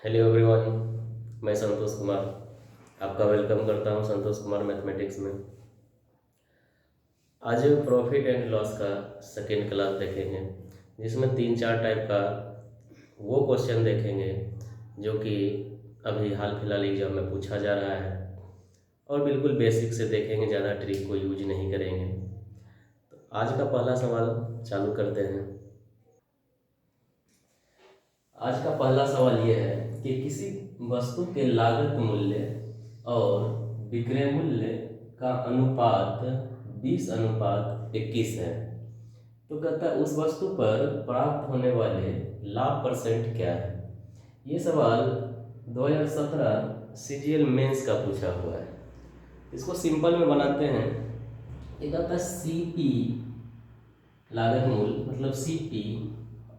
Hello everyone. मैं संतोष कुमार आपका welcome करता हूं संतोष कुमार मैथमेटिक्स में। आज प्रॉफिट एंड लॉस का सेकेंड क्लास देखेंगे, जिसमें तीन चार टाइप का वो क्वेश्चन देखेंगे जो कि अभी हाल फिलहाल एग्जाम में पूछा जा रहा है, और बिल्कुल बेसिक से देखेंगे, ज़्यादा ट्रिक को यूज नहीं करेंगे। तो आज का पहला सवाल चालू करते हैं। आज का पहला सवाल यह है कि किसी वस्तु के लागत मूल्य और विक्रय मूल्य का अनुपात 20:21 है। तो कहता है उस वस्तु पर प्राप्त होने वाले लाभ परसेंट क्या है। ये सवाल 2017 सीजीएल मेंस का पूछा हुआ है। इसको सिंपल में बनाते हैं। ये कहता है सीपी लागत मूल्य मतलब सीपी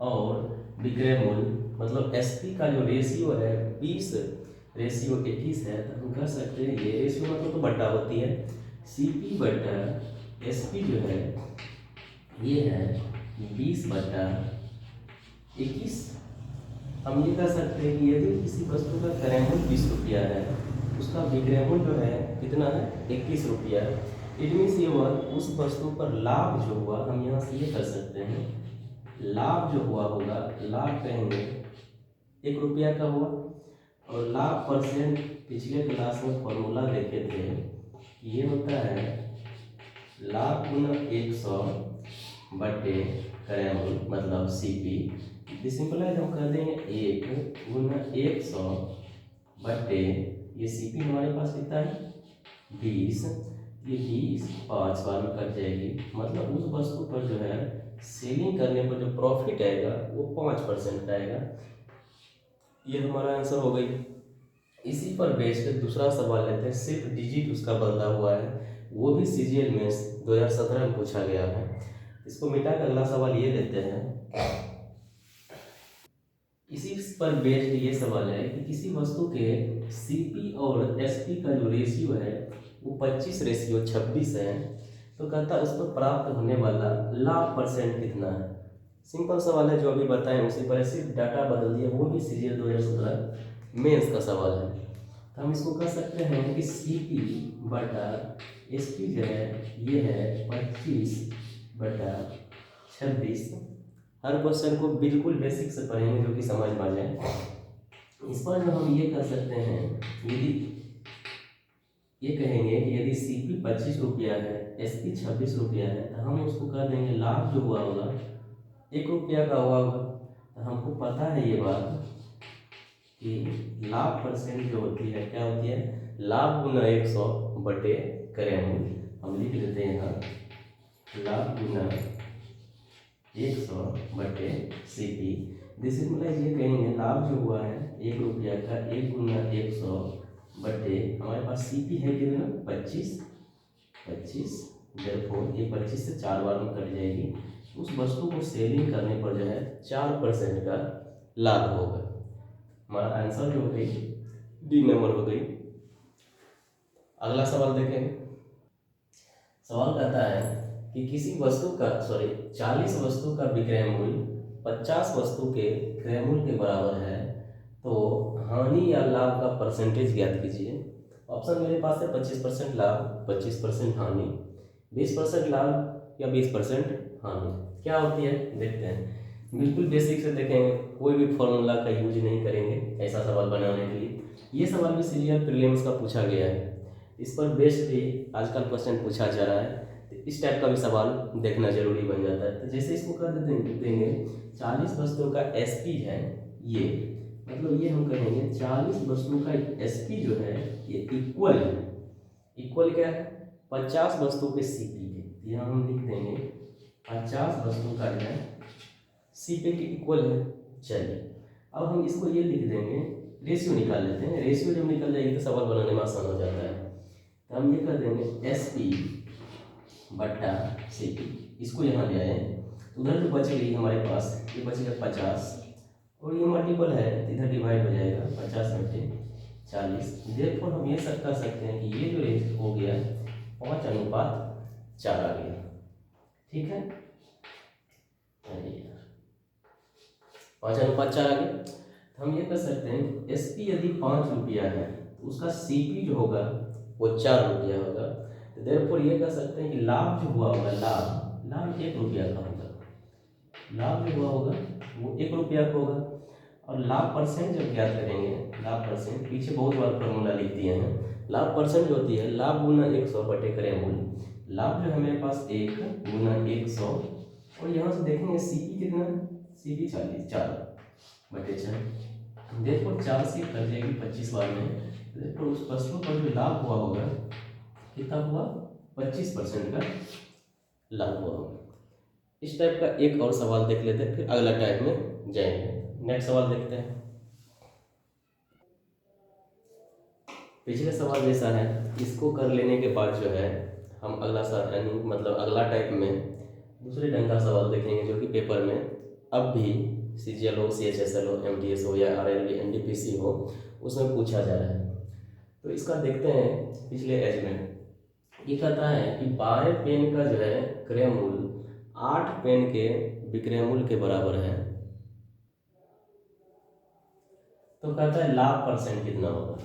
और विक्रय मूल्य मतलब एसपी का जो रेशियो है 20:21 है। तो हम कह सकते हैं ये रेशियो मतलब तो बट्टा होती है, सीपी बट्टा एसपी जो है ये है 20/21। हम ये कह सकते हैं कि यदि किसी वस्तु का क्रय मूल्य 20 रुपया है, उसका विक्रय मूल्य जो है कितना है 21 रुपया। इट मीन्स ये हुआ उस वस्तु पर लाभ जो हुआ, हम यहाँ से ये कर सकते हैं लाभ जो हुआ होगा, लाभ कहेंगे 1 रुपया का हुआ। और लाभ परसेंट पिछले क्लास में फॉर्मूला देखे थे, ये होता है लाभ गुना 100 बटे क्रय मूल्य मतलब सीपी। सिंपलाइज हम कर देंगे 1 गुना 100 बटे ये सीपी हमारे पास कितना है 20। ये 20 5 बार में कट जाएगी, मतलब उस वस्तु पर जो है सेलिंग करने पर जो प्रॉफिट आएगा वो 5% का आएगा। ये हमारा आंसर हो गई। इसी पर बेस्ड दूसरा सवाल लेते हैं, सिर्फ डिजिट उसका बदला हुआ है, वो भी सीजीएल में 2017 में पूछा गया है। इसको मिटा कर अगला सवाल ये लेते हैं। इसी पर बेस्ड ये सवाल है कि किसी वस्तु के सीपी और एसपी का जो रेशियो है वो 25:26 है। तो कहता है उस पर प्राप्त होने वाला लाभ परसेंट कितना है। सिंपल सवाल है, जो अभी बताएं उसी पर सिर्फ डाटा बदल दिया, वो भी सीजीएल 2017 मेंस का सवाल है। तो हम इसको कह सकते हैं कि सीपी बटा एसपी जो है ये है 25/26। हर क्वेश्चन को बिल्कुल बेसिक से पढ़ेंगे जो कि समझ में आ जाए। इस पर जो हम ये कर सकते हैं, यदि ये कहेंगे कि यदि सीपी 25 रुपया है, एसपी 26 रुपया है, तो हम उसको कर देंगे लाभ जो हुआ होगा 1 रुपया का हुआ होगा। तो हमको पता है ये बात कि लाभ परसेंट जो होती है क्या होती है, लाभ गुना 100 बटे क्रय मूल्य। हम लिख देते हैं यहाँ लाभ गुना 100 बटे सीपी। दिस इज मतलब ये कहेंगे लाभ जो हुआ है 1 रुपया का 1 गुना 100 बटे हमारे पास सीपी है कितना 25। देयरफॉर ये 25 से 4 बार में कट जाएगी। उस वस्तु को सेलिंग करने पर जो है 4% का लाभ होगा। हमारा आंसर जो हो गई डी नंबर हो गई। अगला सवाल देखें। सवाल कहता है कि किसी वस्तु का 40 वस्तु का विक्रय मूल्य 50 वस्तु के क्रय मूल्य के बराबर है, तो हानि या लाभ का परसेंटेज ज्ञात कीजिए। ऑप्शन मेरे पास है 25% लाभ, 25% हानि, 20% लाभ या 20% हानि। क्या होती है देखते हैं। बिल्कुल बेसिक से देखेंगे, कोई भी फॉर्मूला का यूज नहीं करेंगे ऐसा सवाल बनाने के लिए। ये सवाल भी सीजीएल प्रीलिम्स का पूछा गया है, इस पर बेस्ड भी आजकल क्वेश्चन पूछा जा रहा है। तो इस टाइप का भी सवाल देखना जरूरी बन जाता है। तो जैसे इसको कर देंगे 40 वस्तुओं का एसपी है ये, मतलब ये हम कहेंगे 40 वस्तुओं का एसपी जो है ये इक्वल है। इक्वल क्या है 50 वस्तुओं के सीपी के। यहाँ हम लिख देंगे 50 वस्तुओं का जो है सीपी के इक्वल है। चलिए अब हम इसको ये लिख देंगे, रेशियो निकाल लेते हैं। रेशियो जब निकल जाएगी तो सवाल बनाने में आसान हो जाता है। तो हम ये कर देंगे एस पी बट्टा सी पी। इसको यहाँ ले आए, उधर जो बच गई हमारे पास ये बचेगा 50 और ये मल्टीपल है तो इधर डिवाइड हो जाएगा 50/40। देयरफॉर हम ये सब कर सकते हैं कि ये जो रेट हो गया 5:4 आ गया। ठीक है, 5:4 आ गया। हम ये कर सकते हैं एसपी यदि 5 रुपया है तो उसका सीपी जो होगा वो 4 रुपया होगा। तो देयरफॉर ये कह सकते हैं कि लाभ जो हुआ होगा, लाभ लाभ 1 रुपया का होगा। लाभ जो हुआ होगा वो 1 रुपया का होगा। और लाभ परसेंट जब ज्ञात करेंगे, लाभ परसेंट पीछे बहुत बार फॉर्मूला लिख दिए हैं। लाभ परसेंट जो होती है लाभ गुना 100 बटे क्रेमूल। लाभ जो है मेरे पास 1 गुना 100, और यहाँ से देखेंगे सीपी कितना है, सीपी 40, 4 बटे 4। देखो 4 से कट जाएगी 25 बार में। देखो उस वस्तु पर जो लाभ हुआ होगा कितना हुआ, 25% का लाभ हुआ होगा। इस टाइप का एक और सवाल देख लेते हैं, फिर अगला टाइप में जाएंगे। नेक्स्ट सवाल देखते हैं। पिछले सवाल जैसा है, इसको कर लेने के बाद जो है हम अगला सवाल यानी मतलब अगला टाइप में दूसरे ढंग का सवाल देखेंगे, जो कि पेपर में अब भी CGL हो, CHSL हो, MTS हो या RLB NDPC हो, उसमें पूछा जा रहा है। तो इसका देखते हैं पिछले एज में। ये कहता है कि 12 पेन का जो है क्रय मूल्य 8 पेन के विक्रय मूल्य के बराबर है। तो कहता है लाभ परसेंट कितना होगा,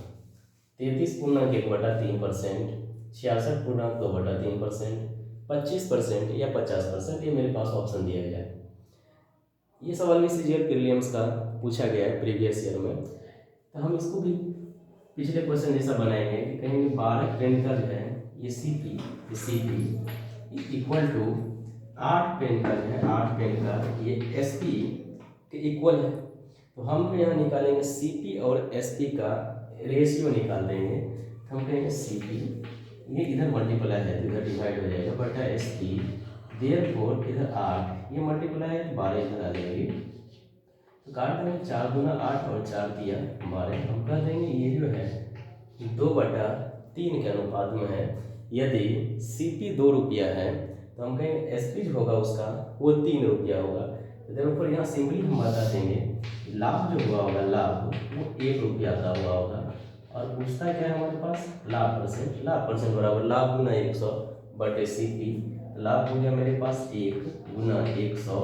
33.1/3%, 66.2/3%, 25% या 50%। ये मेरे पास ऑप्शन दिया गया है। ये सवाल भी CGL प्रीलिम्स का पूछा गया है प्रीवियस ईयर में। तो हम इसको भी पिछले क्वेश्चन जैसा बनाएंगे कि कहेंगे 12 पेन का जो है ये CP इक्वल टू 8 पेन का जो है 8 पेन का ये SP के इक्वल है। तो हम यहाँ निकालेंगे CP और SP का रेशियो निकाल देंगे। तो हम कहेंगे CP, ये इधर मल्टीप्लाई है तो इधर डिवाइड हो जाएगा बटा SP, देयरफॉर इधर 8 ये मल्टीप्लाई है 12 इधर आ जाएगी। तो काट देंगे 4 गुना 8 और 4 दिया 12। हम कह देंगे ये जो है 2/3 के अनुपात में है। यदि CP 2 रुपया है तो हम कहेंगे SP जो होगा उसका वो 3 रुपया होगा। तो देखो यहाँ सिंपली हम बता देंगे लाभ जो हुआ होगा, लाभ वो 1 रुपया का हुआ होगा। और पूछता क्या है हमारे पास, लाभ परसेंट। लाभ परसेंट बराबर लाभ गुना 100 बटे CP। लाभ हो गया मेरे पास 1 गुना 100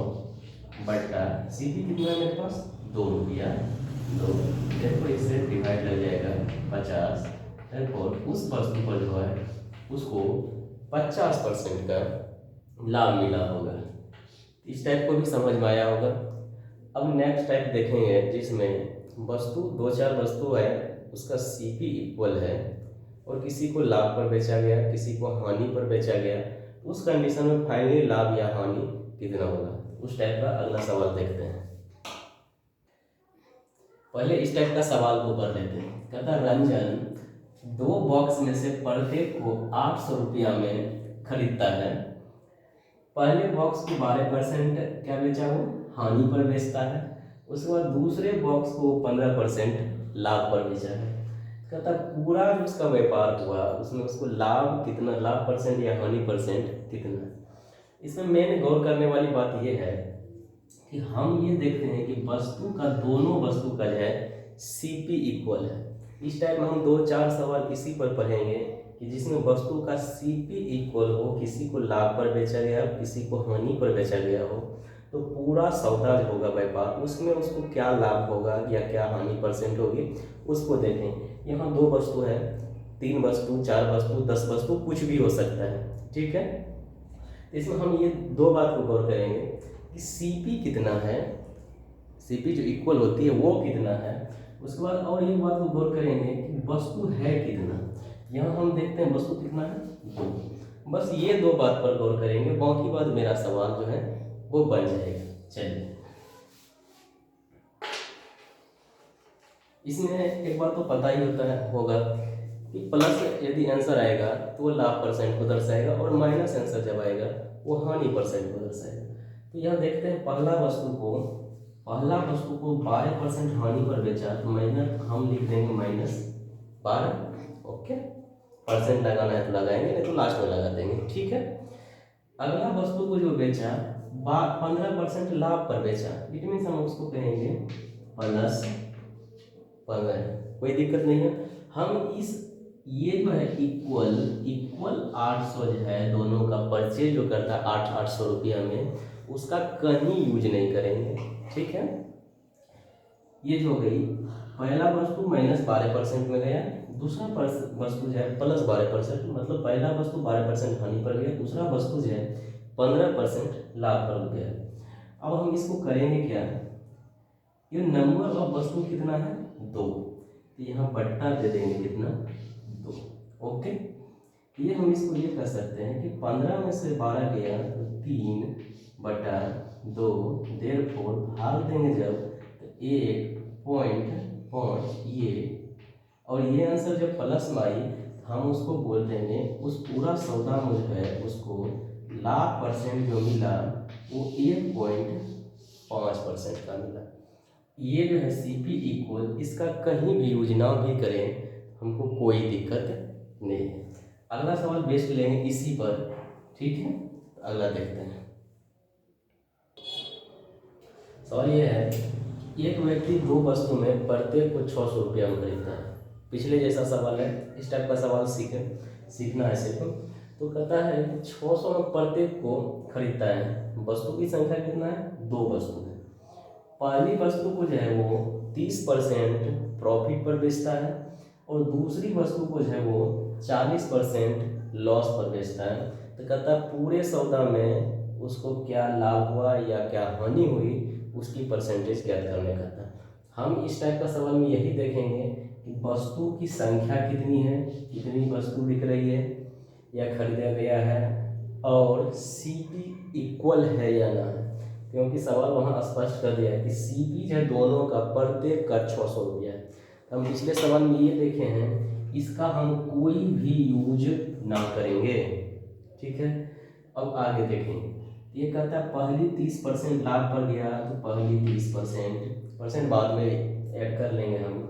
बटा CP कितना है मेरे पास 2 रुपया 2। देखो इससे डिवाइड लग जाएगा 50। देखो उस वस्तु पर जो है उसको 50% का लाभ मिला होगा। इस टाइप को भी समझ में आया होगा। अब नेक्स्ट टाइप देखेंगे जिसमें वस्तु 2-4 वस्तु है, उसका CP इक्वल है और किसी को लाभ पर बेचा गया, किसी को हानि पर बेचा गया। उस कंडीशन में फाइनली लाभ या हानि कितना होगा, उस टाइप का अगला सवाल देखते हैं। पहले इस टाइप का सवाल को कर लेते हैं। कहता रंजन 2 बॉक्स में से प्रत्येक को 800 रुपया में खरीदता है। पहले बॉक्स को 12% क्या बेचा, वो हानि पर बेचता है। उसके बाद दूसरे बॉक्स को 15% लाभ पर बेचा है। कहता पूरा जो उसका व्यापार हुआ उसमें उसको लाभ कितना, लाभ परसेंट या हानि परसेंट कितना। इसमें मेन गौर करने वाली बात यह है कि हम ये देखते हैं कि वस्तु का, दोनों वस्तु का जो है CP इक्वल है। इस टाइप में हम 2-4 सवाल इसी पर पढ़ेंगे कि जिसमें वस्तु का CP इक्वल हो, किसी को लाभ पर बेचा गया हो, किसी को हानि पर बेचा गया हो, तो पूरा सौदा जो होगा व्यापार उसमें उसको क्या लाभ होगा या क्या हानि परसेंट होगी उसको देखें। यहाँ 2 वस्तु है, 3 वस्तु, 4 वस्तु, 10 वस्तु, कुछ भी हो सकता है, ठीक है। इसमें हम ये 2 बात को गौर करेंगे कि CP कितना है, CP जो इक्वल होती है वो कितना है। उसके बाद और एक बात को गौर करेंगे कि वस्तु है कितना। यहाँ हम देखते हैं वस्तु कितना है 2। बस ये 2 बात पर गौर करेंगे, बाकी बात मेरा सवाल जो है वो बन जाएगा। चलिए इसमें एक बात तो पता ही होता है होगा कि प्लस यदि आंसर आएगा तो वो लाभ परसेंट को दर्शाएगा और माइनस आंसर जब आएगा वो हानि परसेंट को दर्शाएगा। तो यहाँ देखते हैं पहला वस्तु को 12% हानि पर बेचा तो हम लिख देंगे -12। ओके, परसेंट लगाना है तो लगाएंगे, नहीं तो लास्ट में लगा देंगे, ठीक है। अगला वस्तु को जो बेचा 15% लाभ पर बेचा, इट मीन्स हम उसको कहेंगे +15, कोई दिक्कत नहीं है। हम इस ये जो है इक्वल 800 जो है दोनों का परचेज जो करता है 800 रुपया में, उसका कहीं यूज नहीं करेंगे, ठीक है। ये जो हो गई, पहला वस्तु -12% में गया, दूसरा वस्तु जो है +12%, मतलब पहला वस्तु 12% हानि पर गया, दूसरा वस्तु जो है 15% लाभ पर गया। अब हम इसको करेंगे क्या, ये नंबर ऑफ वस्तु कितना है 2, तो यहाँ बट्टा दे देंगे कितना 2। ओके, ये हम इसको ये कह सकते हैं कि 15 में से 12 गया तो 3/2, देयरफॉर भाग देंगे जब तो 1.5 ये, और ये आंसर जब प्लस में आई हम उसको बोल देंगे उस पूरा सौदा में जो है उसको लाभ % जो मिला वो 1.5% का मिला। ये जो है CP इक्वल, इसका कहीं भी यूज ना भी करें हमको कोई दिक्कत नहीं है। अगला सवाल बेस्ट लेंगे इसी पर, ठीक है। अगला देखते हैं। सवाल ये है, एक व्यक्ति 2 वस्तु में प्रत्येक को 600 रुपया में खरीदता है। पिछले जैसा सवाल है, इस टाइप का सवाल सीखना है सिर्फ। तो कहता है 600 में प्रत्येक को खरीदता है, वस्तु की संख्या कितना है 2 वस्तु है। पहली वस्तु को जो है वो 30% प्रॉफिट पर बेचता है और दूसरी वस्तु को जो है वो 40% लॉस पर बेचता है। तो कहता है पूरे सौदा में उसको क्या लाभ हुआ या क्या हानि हुई उसकी परसेंटेज ज्ञात करने का था। हम इस टाइप का सवाल में यही देखेंगे कि वस्तु की संख्या कितनी है, कितनी वस्तु बिक रही है या खरीदा गया है, और CP इक्वल है या ना है, क्योंकि सवाल वहाँ स्पष्ट कर दिया है कि CP जो है दोनों का प्रत्येक का 600 रुपया है। हम पिछले सवाल में ये देखे हैं, इसका हम कोई भी यूज ना करेंगे, ठीक है। अब आगे देखेंगे, ये कहता है पहली 30% लाभ पर गया तो पहली 30% बाद में ऐड कर लेंगे हम,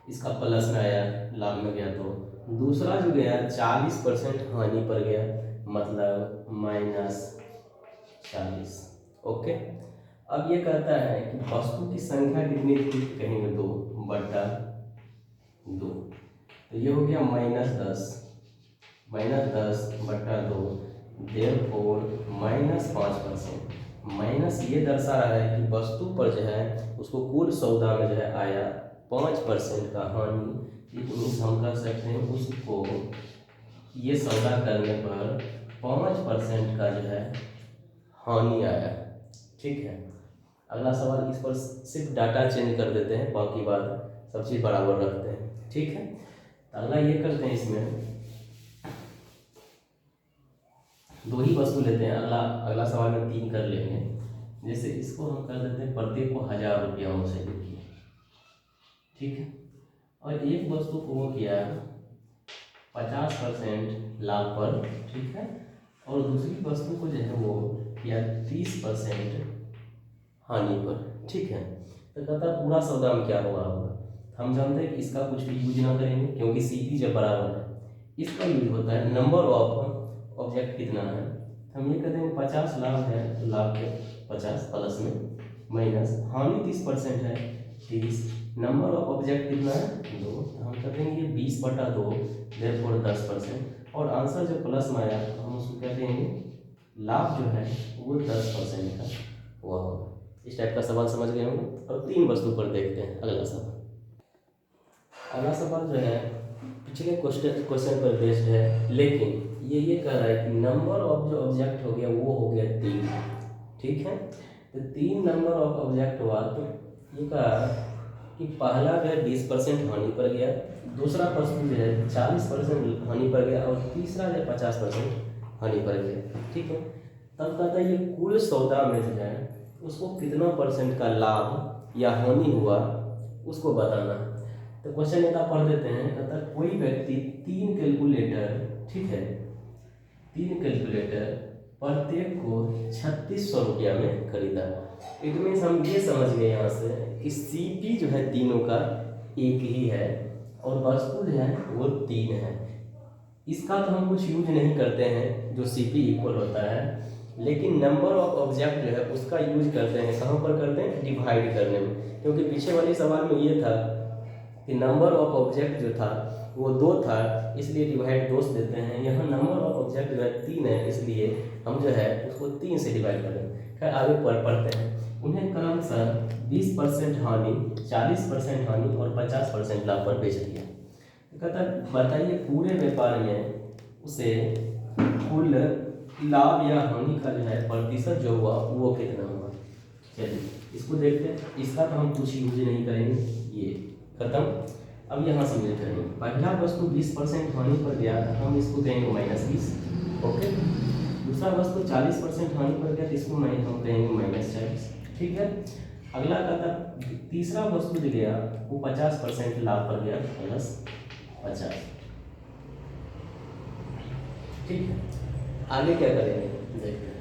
इसका प्लस में आया, लाभ में गया। तो दूसरा जो गया 40% हानि पर गया, मतलब -40। ओके, अब ये कहता है कि वस्तु की संख्या कितनी थी, कहेंगे 2/2, तो ये हो गया -10/2, देयरफॉर -5%। माइनस ये दर्शा रहा है कि वस्तु पर जो है उसको कुल सौदा में जो है आया 5% का हानि। इतनी हम कर सकते हैं उसको ये सौदा करने पर 5% का जो है हानि आया, ठीक है। अगला सवाल, इस पर सिर्फ डाटा चेंज कर देते हैं, बाकी बात सब चीज़ बराबर रखते हैं, ठीक है। अगला ये करते हैं, इसमें 2 ही वस्तु लेते हैं। अगला सवाल में 3 कर लेंगे। जैसे इसको हम कर देते हैं प्रत्येक को 1000 रुपया से लिखिए, ठीक है। और एक वस्तु को वो किया 50% लाभ पर, ठीक है, और दूसरी वस्तु को जो है वो किया 30% हानि पर, ठीक है। तो कहता है पूरा सौदा में क्या होगा। हम जानते हैं कि इसका कुछ भी यूज ना करेंगे क्योंकि CP जब बराबर है, इसका यूज होता है नंबर ऑफ ऑब्जेक्ट कितना है। हम ये कहते हैं 50 लाभ है तो लाभ के 50 प्लस में माइनस हानि 30% है 30, नंबर ऑफ ऑब्जेक्ट कितना है 2, तो हम कर देंगे ये 20/2, देयरफॉर 10%, और आंसर जो प्लस में आया तो हम उसको कह देंगे लाभ जो है वो 10% का हुआ होगा। इस टाइप का सवाल समझ गए होंगे। अब 3 वस्तु पर देखते हैं अगला सवाल। अगला सवाल जो है पिछले क्वेश्चन पर बेस्ड है, लेकिन ये कह रहा है कि नंबर ऑफ जो ऑब्जेक्ट हो गया वो हो गया 3, ठीक है। तो 3 नंबर ऑफ ऑब्जेक्ट हुआ, तो ये कहा कि पहला जो है 20% हानि पर गया, दूसरा वस्तु जो है 40% हानि पर गया, और तीसरा जो है 50% हानि पर गया, ठीक है। तब कहता है ये कुल सौदा में जो है उसको कितना % का लाभ या हानि हुआ उसको बताना। तो क्वेश्चन इतना पढ़ देते हैं। कहता है कोई व्यक्ति 3 कैलकुलेटर, ठीक है, 3 कैलकुलेटर प्रत्येक को 3600 रुपया में खरीदा। इट मीन्स हम ये समझ गए यहाँ से कि CP जो है तीनों का एक ही है और वस्तु जो है वो 3 है। इसका तो हम कुछ यूज नहीं करते हैं जो CP इक्वल होता है, लेकिन नंबर ऑफ ऑब्जेक्ट जो है उसका यूज करते हैं। कहाँ पर करते हैं, डिवाइड करने में, क्योंकि पीछे वाले सवाल में ये था कि नंबर ऑफ ऑब्जेक्ट जो था वो 2 था, इसलिए डिवाइड 2 से देते हैं। यहाँ नंबर ऑफ ऑब्जेक्ट जो है 3 है, इसलिए हम जो है उसको 3 से डिवाइड करें। खैर आगे पढ़ते हैं। उन्हें क्रमशः 20% हानि, 40% हानि और 50% लाभ पर बेच दिया। तो कहता है बताइए पूरे व्यापार में उसे कुल लाभ या हानि का जो है प्रतिशत जो हुआ वो कितना हुआ। चलिए इसको देखते हैं। इसका तो हम कुछ यूज नहीं करेंगे, ये खत्म। अब यहाँ से यूज करेंगे। पहला वस्तु 20% हानि पर गया, हम इसको कहेंगे -20, ओके। दूसरा वस्तु 40% हानि पर गया, तो इसको हम कहेंगे -40, ठीक है। अगला कहता तीसरा वस्तु जो गया वो 50% लाभ पर गया, +50, ठीक है। आगे क्या करेंगे देखते हैं।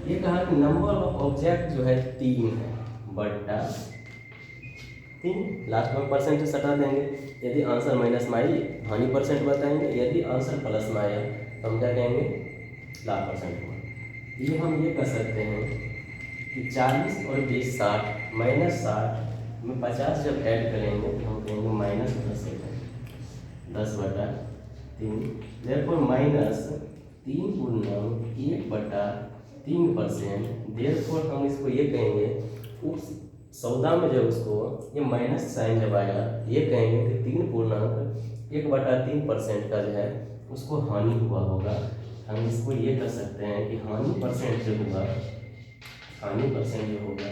ये कहा कि नंबर ऑफ ऑब्जेक्ट जो है 3 है, बटा 3, लास्ट में परसेंटेज हटा देंगे। यदि आंसर माइनस में आई हानि परसेंट बताएंगे, यदि आंसर प्लस में आया तो हम क्या कहेंगे, लाभ परसेंट हुआ। ये हम ये कर सकते हैं कि 40 और 20 60, -60 में 50 जब ऐड करेंगे तो हम कहेंगे -10, 10/3, देयरफॉर -3/1/3%, देयरफॉर हम इसको ये कहेंगे उस सौदा में जब उसको ये माइनस साइन जब आया ये कहेंगे कि 3/1/3% का जो है उसको हानि हुआ होगा। हम इसको ये कर सकते हैं कि हानि परसेंट जो होगा, हानि परसेंट जो होगा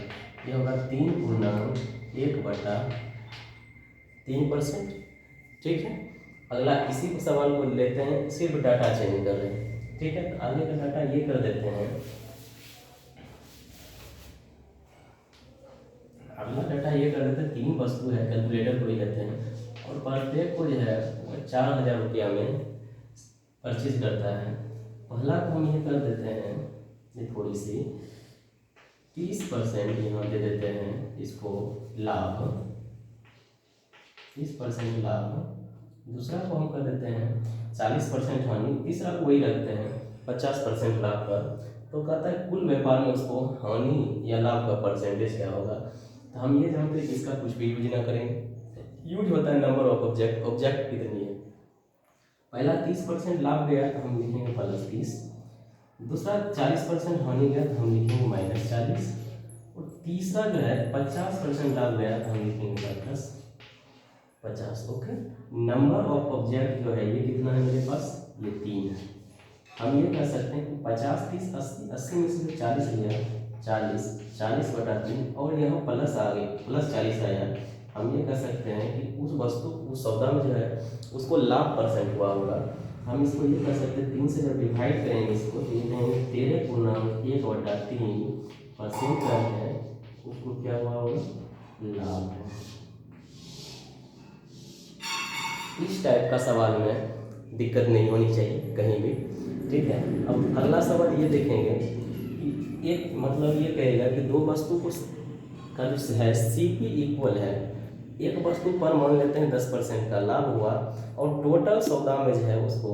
ये होगा 3/1/3%, ठीक है। अगला इसी सवाल को लेते हैं, सिर्फ डाटा चेंज कर रहे हैं, ठीक है। तो आगे का डाटा ये कर देते हैं। अगला डाटा ये कर देते हैं, 3 वस्तु है, कैलकुलेटर को ही लेते हैं और प्रत्येक को जो है 4000 रुपया में परचेज करता है। पहला को हम ये कर देते हैं, ये थोड़ी सी 30% यहाँ दे देते हैं इसको लाभ, 30% लाभ। दूसरा को हम कर देते हैं 40% हानि, तीसरा को वही रखते हैं 50% लाभ पर। तो कहता है कुल व्यापार में उसको हानि या लाभ का परसेंटेज क्या होगा। तो हम ये जानते हैं कि इसका कुछ भी यूज ना करेंगे। यूज होता है नंबर ऑफ ऑब्जेक्ट, ऑब्जेक्ट कितनी है। पहला 30% लाभ गया तो हम लिखेंगे +30, दूसरा 40% हानि गया तो हम लिखेंगे -40, और तीसरा जो है 50% लाभ गया तो हम लिखेंगे +50, ओके। नंबर ऑफ ऑब्जेक्ट जो है ये कितना है मेरे पास, ये 3 है। हम ये कह सकते हैं कि 50, 30, 80, 80 में से 40 लिया, 40/3 और यहाँ प्लस आ गए, +40 आया। हम ये कह सकते हैं कि उस वस्तु, उस सौदा में जो है उसको लाभ परसेंट हुआ होगा। हम इसको ये कह सकते हैं 3 से जब डिवाइड करेंगे इसको तो ये कहेंगे 13/1/3% का है उसको क्या हुआ होगा, लाभ है। इस टाइप का सवाल में दिक्कत नहीं होनी चाहिए कहीं भी, ठीक है। अब अगला सवाल ये देखेंगे कि एक मतलब ये कहेगा कि दो वस्तु को का जो है CP इक्वल है, एक वस्तु पर मान लेते हैं 10% का लाभ हुआ और टोटल सौदा में जो है उसको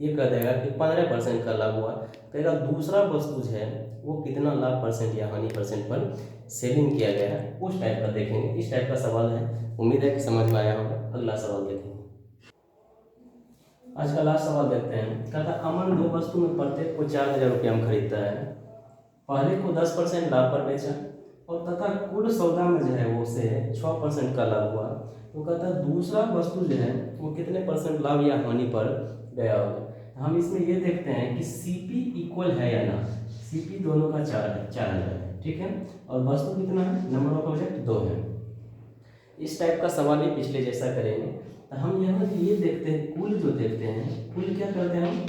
ये कह देगा कि 15% का लाभ हुआ। कहेगा दूसरा वस्तु जो है वो कितना लाभ परसेंट या हानि परसेंट पर सेलिंग किया गया है, उस टाइप का देखेंगे। इस टाइप का सवाल है, उम्मीद है कि समझ में आया होगा। अगला सवाल देखेंगे। आज का लास्ट सवाल देखते हैं। कहता अमन 2 वस्तु में प्रत्येक को 4000 रुपया में खरीदता है। पहले को 10% लाभ पर बेचा और तथा कुल सौदा में जो है वो से 6% का लाभ हुआ। तो कहता दूसरा वस्तु जो है वो कितने % लाभ या हानि पर गया होगा। हम इसमें ये देखते हैं कि CP इक्वल है या ना। CP दोनों का 4000 है, ठीक है। और वस्तु कितना है, नंबर ऑफ ऑब्जेक्ट 2 है। इस टाइप का सवाल ही पिछले जैसा करेंगे। तो हम यहाँ ये देखते हैं, कुल जो देखते हैं, कुल क्या करते हैं हम,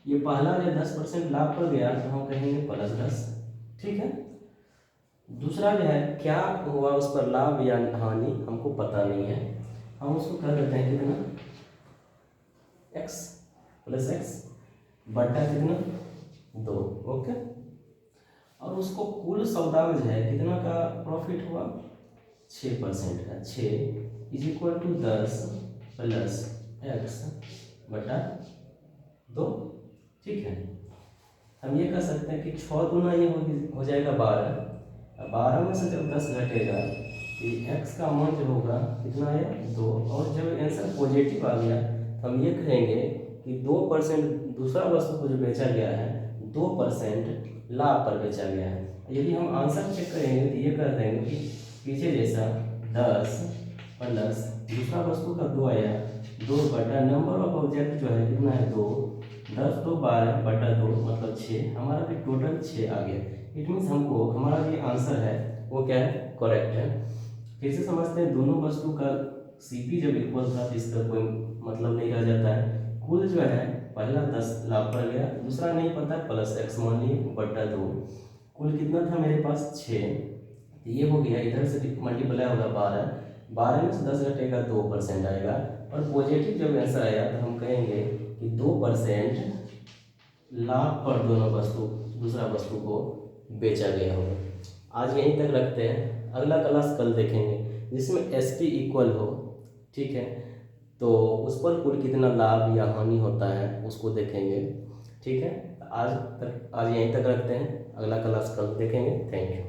ये पहला जो 10% लाभ पर गया तो हम कहेंगे +10, ठीक है। दूसरा जो है क्या हुआ उस पर लाभ या हानि हमको पता नहीं है, हम उसको कह देते हैं कितना, x +x बटा कितना 2, ओके। और उसको कुल सौदा में जो है कितना का प्रॉफिट हुआ, 6% का, 6 = 10 + x बटा 2, ठीक है। हम ये कह सकते हैं कि 6 गुना ये हो जाएगा 12, 12 में से जब 10 घटेगा तो x का मान जो होगा कितना है 2, और जब आंसर पॉजिटिव आ गया तो हम ये कहेंगे कि 2% दूसरा वस्तु को जो बेचा गया है 2% लाभ पर बेचा गया है। यदि हम आंसर चेक करेंगे तो ये कर देंगे कि पीछे जैसा 10 प्लस दूसरा वस्तु का 2 आया, 2 बटा नंबर ऑफ ऑब्जेक्ट जो है कितना है 2, 10 2 12 बटा 2 मतलब 6, हमारा भी टोटल 6 आ गया। इट मीन्स हमको हमारा जो आंसर है वो क्या है, करेक्ट है। फिर से समझते हैं, दोनों वस्तु का सीपी जब इक्वल था तो इसका कोई मतलब नहीं रह जाता है। कुल जो है पहला 10 लाभ पड़ गया, दूसरा नहीं पता प्लस एक्स मान लिए बटा 2, कुल कितना था मेरे पास 6, तो ये हो गया। इधर से मल्टीप्लाई होगा 12, 12 में से 10 घटेगा 2% आएगा। और पॉजिटिव जब आंसर आया तो हम कहेंगे कि 2% लाभ पर दोनों वस्तु दूसरा वस्तु को बेचा गया होगा। आज यहीं तक रखते हैं, अगला क्लास कल देखेंगे जिसमें एस टी इक्वल हो, ठीक है, तो उस पर कुल कितना लाभ या हानि होता है उसको देखेंगे, ठीक है। आज यहीं तक रखते हैं, अगला क्लास कल देखेंगे। Thank you.